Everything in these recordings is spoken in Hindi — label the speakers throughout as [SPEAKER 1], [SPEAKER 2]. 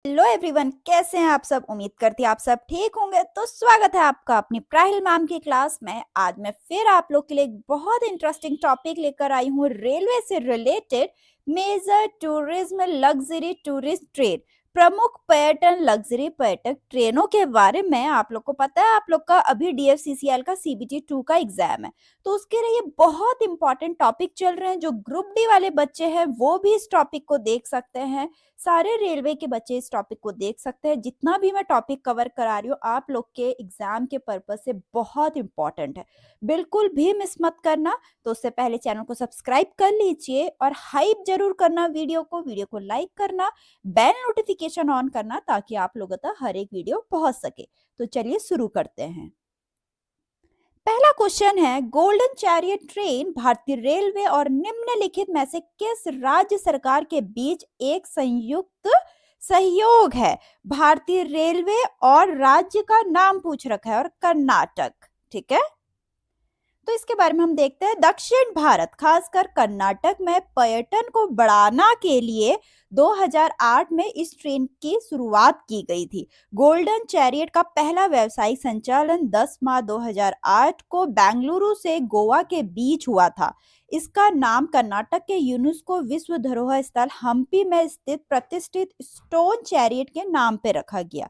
[SPEAKER 1] हेलो एवरीवन, कैसे हैं आप सब। उम्मीद करती हूँ आप सब ठीक होंगे। तो स्वागत है आपका अपनी प्राहिल मैम की क्लास में। आज मैं फिर आप लोग के लिए एक बहुत इंटरेस्टिंग टॉपिक लेकर आई हूँ रेलवे से related. Major tourism luxury tourist train, प्रमुख पर्यटन लग्जरी पर्यटक ट्रेनों के बारे में। आप लोग को पता है आप लोग का अभी DFCCL का CBT 2 का एग्जाम है, तो उसके लिए बहुत इंपॉर्टेंट टॉपिक चल रहे हैं। जो ग्रुप डी वाले बच्चे हैं वो भी इस टॉपिक को देख सकते हैं, सारे रेलवे के बच्चे इस टॉपिक को देख सकते हैं। जितना भी मैं टॉपिक कवर करा रही हूँ आप लोग के एग्जाम के पर्पस से बहुत इंपॉर्टेंट है, बिल्कुल भी मिस मत करना। तो उससे पहले चैनल को सब्सक्राइब कर लीजिए और हाइप जरूर करना, वीडियो को लाइक करना, बेल नोटिफिकेशन ऑन करना ताकि आप लोगों तक हर एक वीडियो पहुंच सके। तो चलिए शुरू करते हैं। पहला क्वेश्चन है, गोल्डन चैरियट ट्रेन भारतीय रेलवे और निम्नलिखित में से किस राज्य सरकार के बीच एक संयुक्त सहयोग है। भारतीय रेलवे और राज्य का नाम पूछ रखा है और कर्नाटक। ठीक है, तो इसके बारे में हम देखते हैं। दक्षिण भारत खासकर कर्नाटक में पर्यटन को बढ़ाना के लिए 2008 में इस ट्रेन की शुरुआत की गई थी। गोल्डन चैरियट का पहला व्यावसायिक संचालन 10 मार्च 2008 को बेंगलुरु से गोवा के बीच हुआ था। इसका नाम कर्नाटक के यूनेस्को विश्व धरोहर स्थल हम्पी में स्थित प्रतिष्ठित स्टोन चैरियट के नाम पर रखा गया।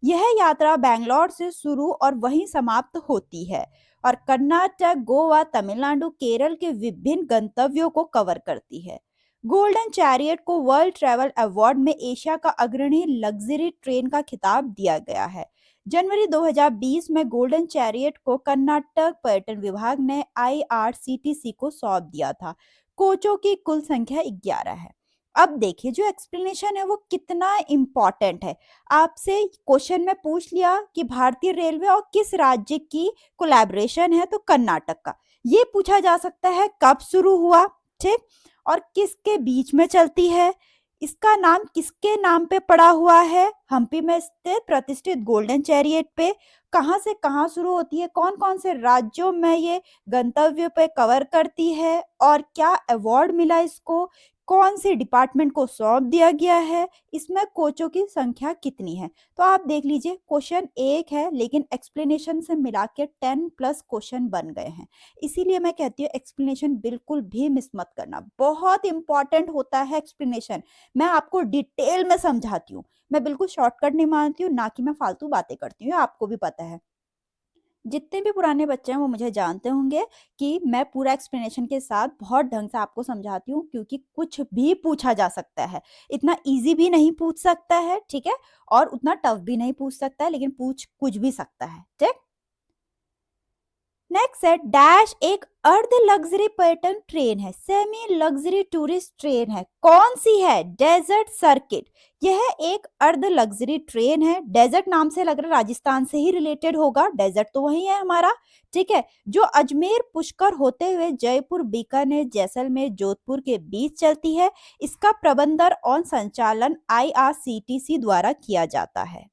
[SPEAKER 1] यह यात्रा बेंगलोर से शुरू और वहीं समाप्त होती है और कर्नाटक, गोवा, तमिलनाडु, केरल के विभिन्न गंतव्यों को कवर करती है। गोल्डन चैरियट को वर्ल्ड ट्रैवल अवार्ड में एशिया का अग्रणी लग्जरी ट्रेन का खिताब दिया गया है। जनवरी 2020 में गोल्डन चैरियट को कर्नाटक पर्यटन विभाग ने IRCTC को सौंप दिया था। कोचों की कुल संख्या 11 है। अब देखिए जो एक्सप्लेनेशन है वो कितना इम्पोर्टेंट है। आपसे क्वेश्चन में पूछ लिया कि भारतीय रेलवे और किस राज्य की कोलैबोरेशन है, तो कर्नाटक का। ये पूछा जा सकता है कब शुरू हुआ, ठीक, और किसके बीच में चलती है, इसका नाम किसके नाम पे पड़ा हुआ है, हम्पी में स्थित प्रतिष्ठित गोल्डन चैरियट पे, कहां से कहां शुरू होती है, कौन कौन से राज्यों में ये गंतव्य पे कवर करती है और क्या अवार्ड मिला इसको, कौन से डिपार्टमेंट को सौंप दिया गया है, इसमें कोचों की संख्या कितनी है। तो आप देख लीजिए क्वेश्चन एक है लेकिन एक्सप्लेनेशन से मिला के 10+ क्वेश्चन बन गए हैं। इसीलिए मैं कहती हूँ एक्सप्लेनेशन बिल्कुल भी मिस मत करना, बहुत इंपॉर्टेंट होता है एक्सप्लेनेशन। मैं आपको डिटेल में समझाती हूँ, मैं बिल्कुल शॉर्टकट नहीं मानती हूँ, ना कि मैं फालतू बातें करती हूँ, आपको भी पता है। जितने भी पुराने बच्चे हैं वो मुझे जानते होंगे कि मैं पूरा एक्सप्लेनेशन के साथ बहुत ढंग से आपको समझाती हूँ, क्योंकि कुछ भी पूछा जा सकता है। इतना इजी भी नहीं पूछ सकता है, ठीक है, और उतना टफ भी नहीं पूछ सकता है, लेकिन पूछ कुछ भी सकता है, ठीक। नेक्स्ट है डैश एक अर्ध लग्जरी पर्यटन ट्रेन है, सेमी लग्जरी टूरिस्ट ट्रेन है, कौन सी है, डेजर्ट सर्किट। यह एक अर्ध लग्जरी ट्रेन है, डेजर्ट नाम से लग रहा है राजस्थान से ही रिलेटेड होगा, डेजर्ट तो वही है हमारा, ठीक है, जो अजमेर पुष्कर होते हुए जयपुर, बीकानेर, जैसलमेर, जोधपुर के बीच चलती है। इसका प्रबंधन और संचालन IRCTC द्वारा किया जाता है।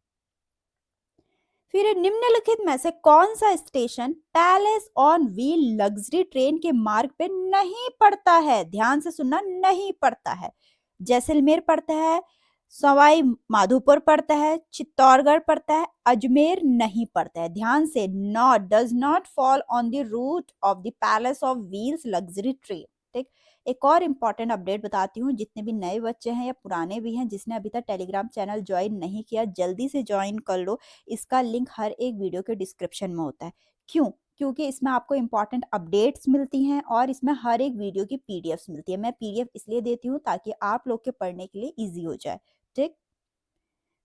[SPEAKER 1] फिर निम्नलिखित में से कौन सा station palace on wheel luxury train के मार्ग पे नहीं पड़ता है, ध्यान से सुनना, नहीं पड़ता है। जैसलमेर पड़ता है, सवाई माधोपुर पड़ता है, चित्तौड़गढ़ पड़ता है, अजमेर नहीं पड़ता है। ध्यान से, not does not fall on the route of the Palace of Wheels luxury train, ठीक। एक और इम्पॉर्टेंट अपडेट बताती हूँ, जितने भी नए बच्चे हैं या पुराने भी हैं जिसने अभी तक टेलीग्राम चैनल ज्वाइन नहीं किया, जल्दी से ज्वाइन कर लो। इसका लिंक हर एक वीडियो के डिस्क्रिप्शन में होता है। क्यों? क्योंकि इसमें आपको इंपॉर्टेंट अपडेट्स मिलती हैं और इसमें हर एक वीडियो की पीडीएफ्स मिलती है। मैं पीडीएफ इसलिए देती हूँ ताकि आप लोग के पढ़ने के लिए इजी हो जाए, ठीक।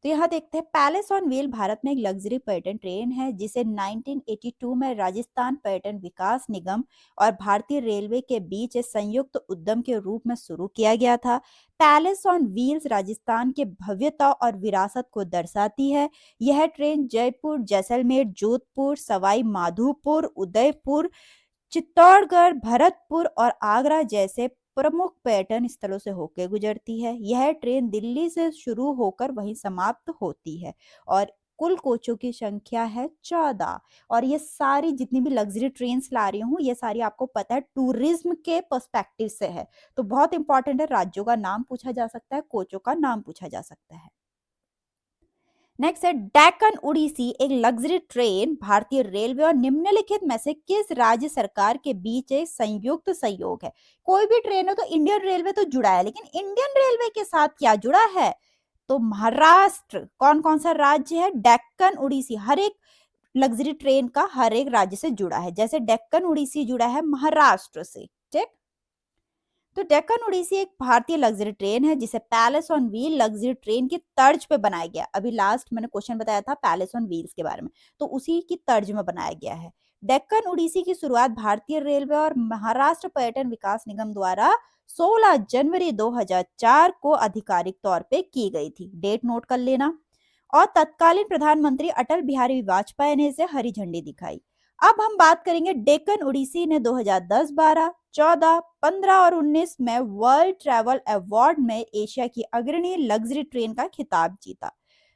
[SPEAKER 1] तो यहाँ देखते हैं, पैलेस ऑन व्हील भारत में एक लग्जरी पर्यटन ट्रेन है जिसे 1982 में राजस्थान पर्यटन विकास निगम और भारतीय रेलवे के बीच एक संयुक्त उद्यम के रूप में शुरू किया गया था। पैलेस ऑन व्हील्स राजस्थान के भव्यता और विरासत को दर्शाती है। यह ट्रेन जयपुर, जैसलमेर, जोधपुर, सवाई माधोपुर, उदयपुर, चित्तौड़गढ़, भरतपुर और आगरा जैसे प्रमुख पर्यटन स्थलों से होकर गुजरती है। यह ट्रेन दिल्ली से शुरू होकर वहीं समाप्त होती है और कुल कोचों की संख्या है 14। और ये सारी जितनी भी लग्जरी ट्रेन ला रही हूँ ये सारी आपको पता है टूरिज्म के पर्सपेक्टिव से है, तो बहुत इंपॉर्टेंट है। राज्यों का नाम पूछा जा सकता है, कोचों का नाम पूछा जा सकता है। नेक्स्ट है डेक्कन ओडिसी, एक लग्जरी ट्रेन भारतीय रेलवे और निम्नलिखित में से किस राज्य सरकार के बीच एक संयुक्त सहयोग है। कोई भी ट्रेन है तो इंडियन रेलवे तो जुड़ा है, लेकिन इंडियन रेलवे के साथ क्या जुड़ा है, तो महाराष्ट्र। कौन कौन सा राज्य है, डेक्कन ओडिसी हर एक लग्जरी ट्रेन का हर एक राज्य से जुड़ा है, जैसे डेक्कन ओडिसी जुड़ा है महाराष्ट्र से। ठीक, तो डेक्कन ओडिसी एक भारतीय लग्जरी ट्रेन है जिसे palace on wheel luxury train की तर्ज पे बनाया गया। अभी लास्ट मैंने क्वेश्चन बताया था पैलेस ऑन व्हील्स के बारे में, तो उसी की तर्ज में बनाया गया है। डेक्कन ओडिसी की शुरुआत भारतीय रेलवे और महाराष्ट्र पर्यटन विकास निगम द्वारा 16 जनवरी 2004 को आधिकारिक तौर पे की गई थी। डेट नोट कर लेना। और तत्कालीन प्रधानमंत्री अटल बिहारी वाजपेयी ने इसे हरी झंडी दिखाई। अब हम बात करेंगे डेक्कन ओडिसी ने 2010, 12, 14, 15 और 19 में वर्ल्ड ट्रैवल अवार्ड में एशिया की अग्रणी लग्जरी ट्रेन का खिताब जीता।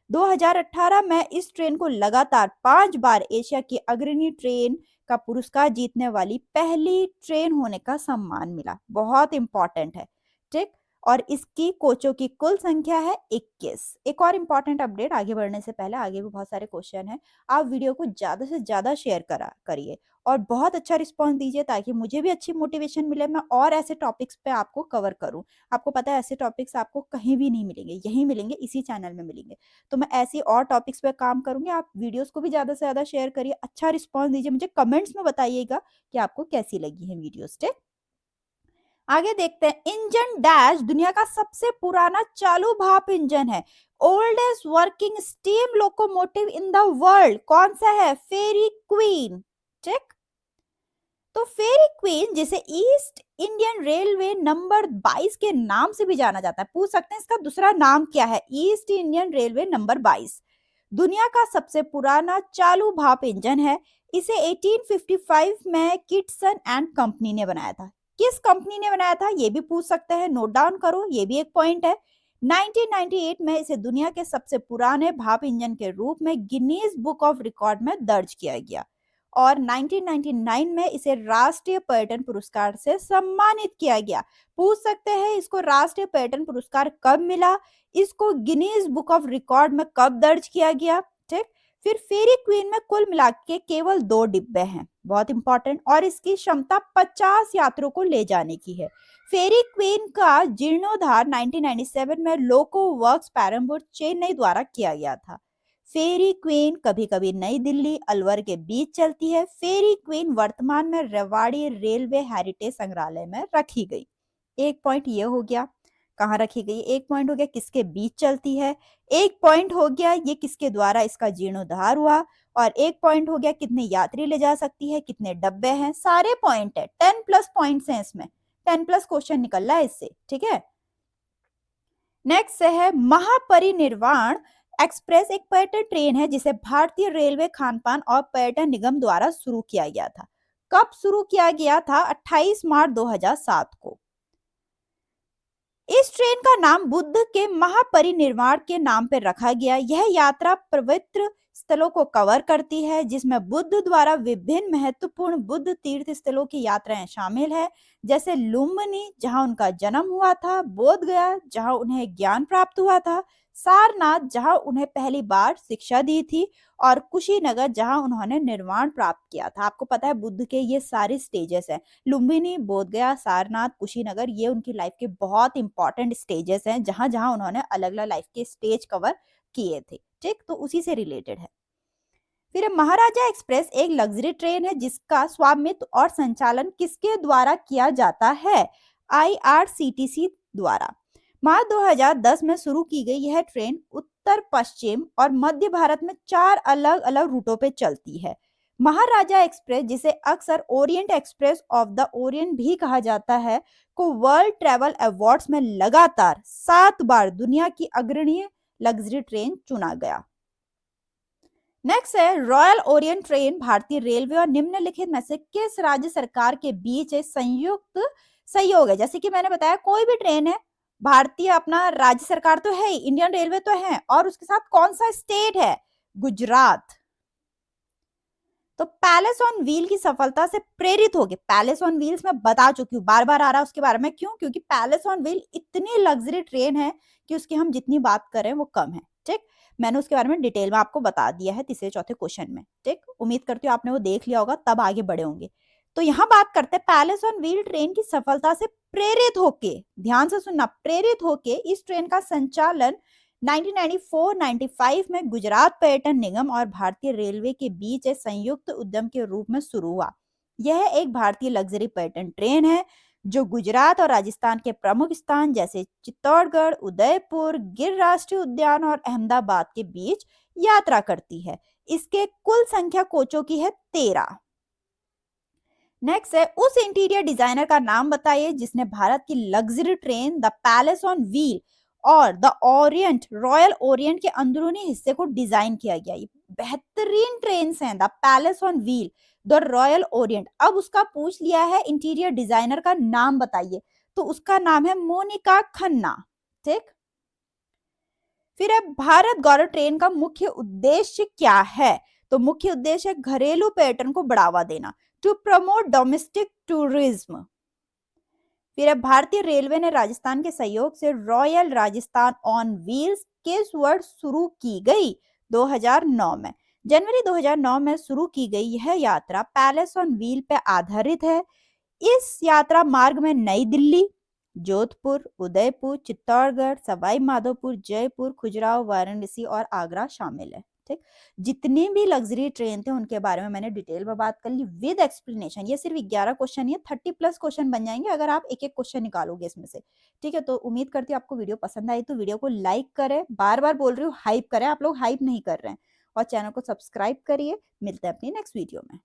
[SPEAKER 1] 2018 में इस ट्रेन को लगातार 5 बार एशिया की अग्रणी ट्रेन का पुरस्कार जीतने वाली पहली ट्रेन होने का सम्मान मिला। बहुत इंपॉर्टेंट है। ठीक, और इसकी कोचों की कुल संख्या है 21। एक और इंपॉर्टेंट अपडेट, आगे बढ़ने से पहले, आगे भी बहुत सारे क्वेश्चन हैं, आप वीडियो को ज्यादा से ज्यादा शेयर करिए और बहुत अच्छा रिस्पॉन्स दीजिए ताकि मुझे भी अच्छी मोटिवेशन मिले, मैं और ऐसे टॉपिक्स पे आपको कवर करूं। आपको पता है ऐसे टॉपिक्स आपको कहीं भी नहीं मिलेंगे, यहीं मिलेंगे, इसी चैनल में मिलेंगे। तो मैं ऐसी और टॉपिक्स पे काम करूंगी। आप वीडियोस को भी ज्यादा से ज्यादा शेयर करिए, अच्छा रिस्पॉन्स दीजिए, मुझे कमेंट्स में बताइएगा कि आपको कैसी लगी है वीडियोस। ठीक, आगे देखते हैं। इंजन डैश दुनिया का सबसे पुराना चालू भाप इंजन है। Oldest working steam locomotive in the world कौन सा है, फेरी क्वीन। ठीक, तो फेरी क्वीन जिसे ईस्ट इंडियन रेलवे नंबर 22 के नाम से भी जाना जाता है, पूछ सकते हैं इसका दूसरा नाम क्या है, ईस्ट इंडियन रेलवे नंबर 22 दुनिया का सबसे पुराना चालू भाप इंजन है। इसे 1855 में किटसन एंड कंपनी ने बनाया था। किस कंपनी ने बनाया था ये भी पूछ सकते हैं, नोट डाउन करो, ये भी एक पॉइंट है। 1998 में इसे दुनिया के सबसे पुराने भाप इंजन के रूप में गिनीज बुक ऑफ रिकॉर्ड में दर्ज किया गया और 1999 में इसे राष्ट्रीय पर्यटन पुरस्कार से सम्मानित किया गया। पूछ सकते हैं इसको राष्ट्रीय पर्यटन पुरस्कार कब मिला, इसको गिनीज बुक ऑफ रिकॉर्ड में कब दर्ज किया गया। ठीक, फिर फेरी क्वीन में कुल मिला के केवल 2 डिब्बे हैं, बहुत इंपॉर्टेंट, और इसकी क्षमता 50 यात्रियों को ले जाने की है। फेरी क्वीन का जीर्णोद्धार 1997 में लोको वर्क्स पेरम्बूर चेन्नई द्वारा किया गया था। फेरी क्वीन कभी कभी नई दिल्ली अलवर के बीच चलती है। फेरी क्वीन वर्तमान में रेवाड़ी रेलवे हेरिटेज संग्रहालय में रखी गई। एक पॉइंट ये हो गया, कहाँ रखी गई, एक पॉइंट हो गया किसके बीच चलती है, एक पॉइंट हो गया ये किसके द्वारा इसका जीर्णोद्धार हुआ, और एक पॉइंट हो गया कितने यात्री ले जा सकती है, कितने डब्बे हैं, सारे पॉइंट है। 10+ पॉइंट्स हैं इसमें, 10+ क्वेश्चन निकल रहा है इससे। ठीक है, नेक्स्ट है महापरिनिर्वाण एक्सप्रेस, एक पर्यटन ट्रेन है जिसे भारतीय रेलवे खानपान और पर्यटन निगम द्वारा शुरू किया गया था। कब शुरू किया गया था, 28 मार्च 2007 को। इस ट्रेन का नाम बुद्ध के महापरिनिर्वाण के नाम पर रखा गया। यह यात्रा पवित्र स्थलों को कवर करती है जिसमें बुद्ध द्वारा विभिन्न महत्वपूर्ण बुद्ध तीर्थ स्थलों की यात्राएं शामिल है, जैसे लुम्बिनी जहां उनका जन्म हुआ था, बोध गया जहां उन्हें ज्ञान प्राप्त हुआ था, सारनाथ जहां उन्हें पहली बार शिक्षा दी थी, और कुशीनगर जहां उन्होंने निर्वाण प्राप्त किया था। आपको पता है बुद्ध के ये सारे स्टेजेस हैं, लुम्बिनी, बोध गया, सारनाथ, कुशीनगर, ये उनकी लाइफ के बहुत इंपॉर्टेंट स्टेजेस हैं जहां जहां उन्होंने अलग अलग लाइफ के स्टेज कवर किए थे। ठीक, तो उसी से रिलेटेड है। फिर महाराजा एक्सप्रेस एक लग्जरी ट्रेन है जिसका स्वामित्व और संचालन किसके द्वारा किया जाता है, IRCTC द्वारा। मार्च 2010 में शुरू की गई यह ट्रेन उत्तर पश्चिम और मध्य भारत में 4 अलग अलग रूटों पे चलती है। महाराजा एक्सप्रेस, जिसे अक्सर Orient express of the Orient भी कहा जाता है, को वर्ल्ड ट्रैवल अवार्ड्स में लगातार 7 बार दुनिया की अग्रणी लग्जरी ट्रेन चुना गया। नेक्स्ट है रॉयल ओरिएंट ट्रेन भारतीय रेलवे और निम्नलिखित में से किस राज्य सरकार के बीच एक संयुक्त सहयोग है। जैसे कि मैंने बताया कोई भी ट्रेन है, भारतीय अपना राज्य सरकार तो है, इंडियन रेलवे तो है, और उसके साथ कौन सा स्टेट है, गुजरात। तो पैलेस ऑन व्हील की सफलता से प्रेरित होके, पैलेस ऑन व्हील्स मैं बता चुकी हूँ, बार बार आ रहा है उसके बारे में, क्यों, क्योंकि पैलेस ऑन व्हील इतनी लग्जरी ट्रेन है कि उसकी हम जितनी बात करें वो कम है। ठीक, मैंने उसके बारे में डिटेल में आपको बता दिया है तीसरे चौथे क्वेश्चन में। ठीक, उम्मीद करती हूँ आपने वो देख लिया होगा, तब आगे बढ़े होंगे। तो यहाँ बात करते हैं पैलेस ऑन व्हील ट्रेन की सफलता से प्रेरित होके, ध्यान से सुनना, प्रेरित होके इस ट्रेन का संचालन 1994-95 में गुजरात पर्यटन निगम और भारतीय रेलवे के बीच एक संयुक्त उद्यम के रूप में शुरू हुआ। यह एक भारतीय लग्जरी पर्यटन ट्रेन है जो गुजरात और राजस्थान के प्रमुख स्थान जैसे चित्तौड़गढ़, उदयपुर, गिर राष्ट्रीय उद्यान और अहमदाबाद के बीच यात्रा करती है। इसके कुल संख्या कोचों की है 13। नेक्स्ट है, उस इंटीरियर डिजाइनर का नाम बताइए जिसने भारत की luxury train the palace on wheel और द ओरिएंट, रॉयल ओरिएंट के अंदरूनी हिस्से को डिजाइन किया गया। ये बेहतरीन ट्रेन हैं, the palace on wheel, the royal Orient. अब उसका पूछ लिया है इंटीरियर डिजाइनर का नाम बताइए, तो उसका नाम है मोनिका खन्ना। ठीक, फिर है भारत गौरव ट्रेन का मुख्य उद्देश्य क्या है? तो मुख्य उद्देश्य है घरेलू पर्यटन को बढ़ावा देना, टू प्रमोट डोमेस्टिक टूरिज्म। फिर है भारतीय रेलवे ने राजस्थान के सहयोग से रॉयल राजस्थान ऑन व्हील्स केसवर्ड शुरू की गई 2009 में। जनवरी 2009 में शुरू की गई यह यात्रा पैलेस ऑन व्हील पे आधारित है। इस यात्रा मार्ग में नई दिल्ली, जोधपुर, उदयपुर, चित्तौड़गढ़, सवाई माधोपुर, जयपुर, खजुराहो, वाराणसी और आगरा शामिल है। ठीक, जितनी भी लग्जरी ट्रेन थे उनके बारे में मैंने डिटेल में बात कर ली विद एक्सप्लेनेशन। ये सिर्फ 11 क्वेश्चन ही है, 30+ क्वेश्चन बन जाएंगे अगर आप एक एक क्वेश्चन निकालोगे इसमें से। ठीक है, तो उम्मीद करती हूँ आपको वीडियो पसंद आई, तो वीडियो को लाइक करें, बार बार बोल रही हूँ हाइप करें, आप लोग हाइप नहीं कर रहे हैं, और चैनल को सब्सक्राइब करिए। मिलते हैं अपनी नेक्स्ट वीडियो में।